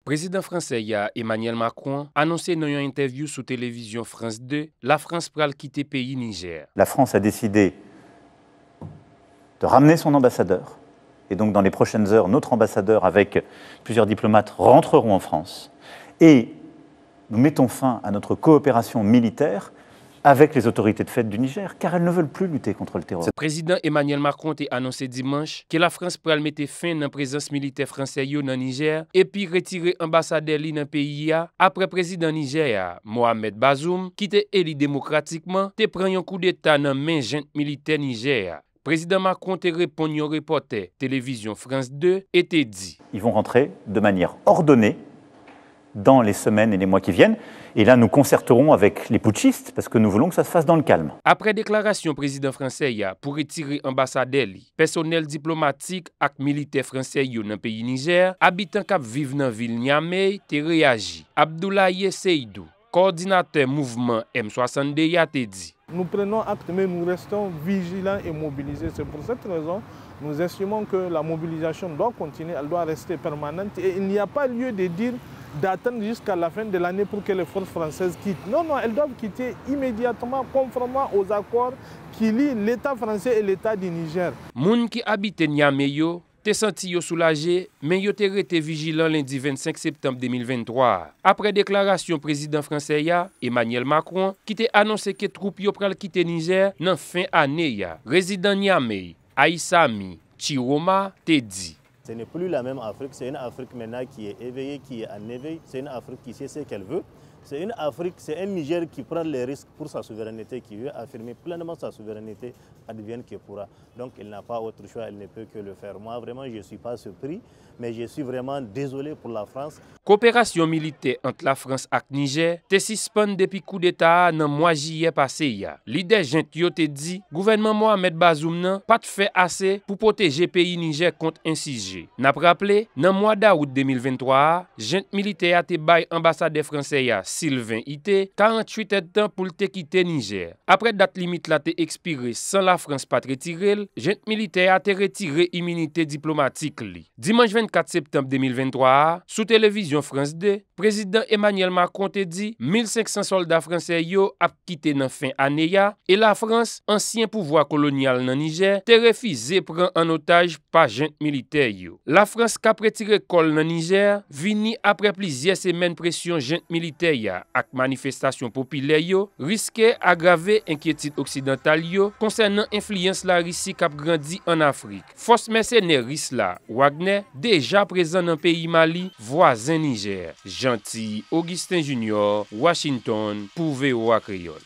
Président français Emmanuel Macron annoncé dans une interview sur télévision France 2, la France pral quitter pays Niger. La France a décidé de ramener son ambassadeur. Et donc dans les prochaines heures, notre ambassadeur avec plusieurs diplomates rentreront en France. Et nous mettons fin à notre coopération militaire avec les autorités de fait du Niger, car elles ne veulent plus lutter contre le terrorisme. Le président Emmanuel Macron a annoncé dimanche que la France pral mettre fin à la présence militaire française dans le Niger et puis retirer l'ambassadeur dans le pays après le président Niger, Mohamed Bazoum, qui était élu démocratiquement, te prend un coup d'État dans main junte militaire Niger. Président Macron te répondu au reporter télévision France 2 et te dit: Ils vont rentrer de manière ordonnée dans les semaines et les mois qui viennent. Et là, nous concerterons avec les putschistes parce que nous voulons que ça se fasse dans le calme. Après déclaration président français pour retirer ambassadeur, personnel diplomatique et militaire français dans le pays Niger, habitants qui vivent dans la ville Niamey te réagi. Abdoulaye Seydou, coordinateur mouvement M62, a te dit: Nous prenons acte, mais nous restons vigilants et mobilisés. C'est pour cette raison que nous estimons que la mobilisation doit continuer, elle doit rester permanente. Et il n'y a pas lieu de dire d'attendre jusqu'à la fin de l'année pour que les forces françaises quittent. Non, elles doivent quitter immédiatement, conformément aux accords qui lient l'État français et l'État du Niger. Moun qui habite Niamey te senti soulagé, mais yo te rete vigilant lundi 25 septembre 2023. Après déclaration président français Emmanuel Macron, qui te annoncé que troupes yo pral quitter Niger dans fin année. Résident Niamey, Aïssami Chiroma te dit: Ce n'est plus la même Afrique, c'est une Afrique maintenant qui est éveillée, qui est en éveil, c'est une Afrique qui sait ce qu'elle veut. C'est une Afrique, c'est un Niger qui prend les risques pour sa souveraineté, qui veut affirmer pleinement sa souveraineté, advienne que pourra. Donc il n'a pas autre choix, il ne peut que le faire. Moi vraiment je ne suis pas surpris, mais je suis vraiment désolé pour la France. Coopération militaire entre la France et le Niger te suspend depuis coup d'État dans le mois juillet passé. Leader gente yo te dit, gouvernement Mohamed Bazoum n'a pas fait assez pour protéger le pays Niger contre un 6G. N'a rappelé, dans le mois d'août 2023, gente militaire a te bay ambassadeur français Sylvain Ité 48 heures de temps pour te quitter Niger. Après date limite la te expiré sans la France pas retirer, gente militaire a te retiré immunité diplomatique li. Dimanche 24 septembre 2023, sous télévision France 2, président Emmanuel Macron te dit 1500 soldats français yo a quitté dans fin année et la France, ancien pouvoir colonial dans Niger, te refusé prendre en otage par gente militaire yo. La France qui a retiré col dans Niger, vini après plusieurs semaines pression gente militaire ak manifestation populaire yo, risque aggraver inquiétude occidentale yo concernant influence la Russie qui a grandi en Afrique. Force mercenaires russe la Wagner déjà présent dans le pays Mali, voisin Niger. Gentil Augustin Junior, Washington, pour VOA Creole.